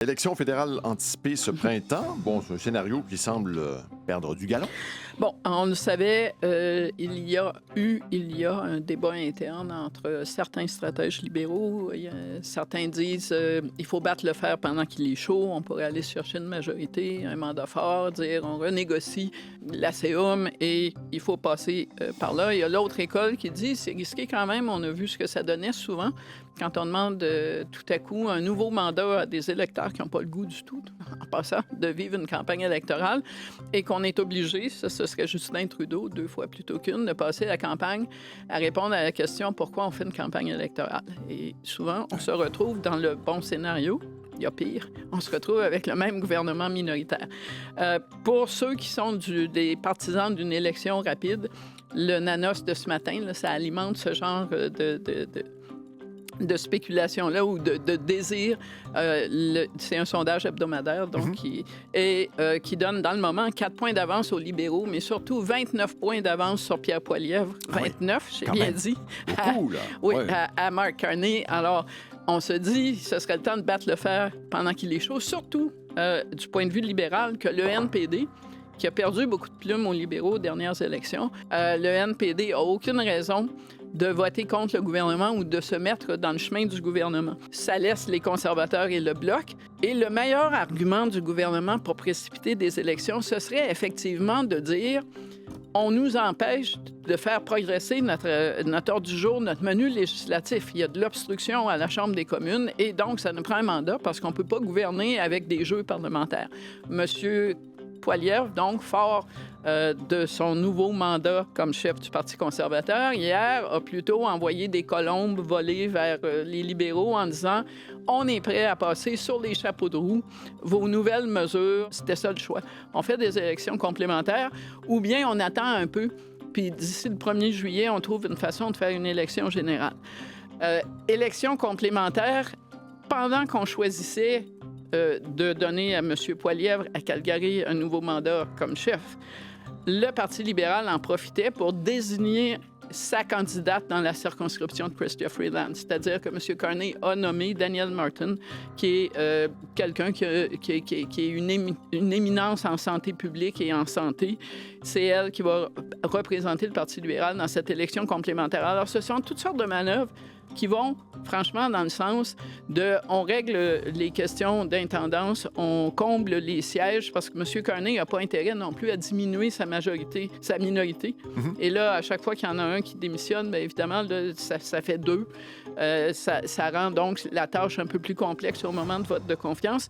Élection fédérale anticipée ce printemps. Bon, c'est un scénario qui semble perdre du galon. Bon, on le savait, il y a un débat interne entre certains stratèges libéraux. Certains disent il faut battre le fer pendant qu'il est chaud. On pourrait aller chercher une majorité, un mandat fort, dire on renégocie l'ACUM et il faut passer par là. Il y a l'autre école qui dit c'est risqué quand même. On a vu ce que ça donnait souvent quand on demande tout à coup un nouveau mandat à des électeurs qui n'ont pas le goût du tout, en passant, de vivre une campagne électorale et qu'on est obligé, ce serait Justin Trudeau, 2 fois plutôt qu'une, de passer la campagne à répondre à la question pourquoi on fait une campagne électorale. Et souvent, on se retrouve dans le bon scénario. Il y a pire, on se retrouve avec le même gouvernement minoritaire. Pour ceux qui sont des partisans d'une élection rapide, le nanos de ce matin, là, ça alimente ce genre de spéculation-là ou de désir. C'est un sondage hebdomadaire, donc, qui donne dans le moment 4 points d'avance aux libéraux, mais surtout 29 points d'avance sur Pierre Poilievre. 29, j'ai bien dit. Beaucoup, là. Oui, Ouais. à Mark Carney. Alors, on se dit, ce serait le temps de battre le fer pendant qu'il est chaud, surtout du point de vue libéral, que le NPD, qui a perdu beaucoup de plumes aux libéraux aux dernières élections, le NPD a aucune raison de voter contre le gouvernement ou de se mettre dans le chemin du gouvernement. Ça laisse les conservateurs et le Bloc. Et le meilleur argument du gouvernement pour précipiter des élections, ce serait effectivement de dire on nous empêche de faire progresser notre ordre du jour, notre menu législatif. Il y a de l'obstruction à la Chambre des communes et donc ça nous prend un mandat parce qu'on ne peut pas gouverner avec des jeux parlementaires. Monsieur Poilievre, donc fort de son nouveau mandat comme chef du Parti conservateur, hier a plutôt envoyé des colombes voler vers les libéraux en disant « On est prêt à passer sur les chapeaux de roue. Vos nouvelles mesures, c'était ça le choix. On fait des élections complémentaires ou bien on attend un peu, puis d'ici le 1er juillet, on trouve une façon de faire une élection générale. » Élection complémentaire, pendant qu'on choisissait de donner à M. Poilievre à Calgary un nouveau mandat comme chef, le Parti libéral en profitait pour désigner sa candidate dans la circonscription de Chrystia Freeland. C'est-à-dire que M. Carney a nommé Danielle Martin, qui est quelqu'un qui est une éminence en santé publique et en santé. C'est elle qui va représenter le Parti libéral dans cette élection complémentaire. Alors, ce sont toutes sortes de manœuvres qui vont, franchement, dans le sens de on règle les questions d'intendance, on comble les sièges, parce que M. Carney n'a pas intérêt non plus à diminuer sa minorité. Et là, à chaque fois qu'il y en a un qui démissionne, bien évidemment, là, ça fait 2. Ça rend donc la tâche un peu plus complexe au moment de vote de confiance.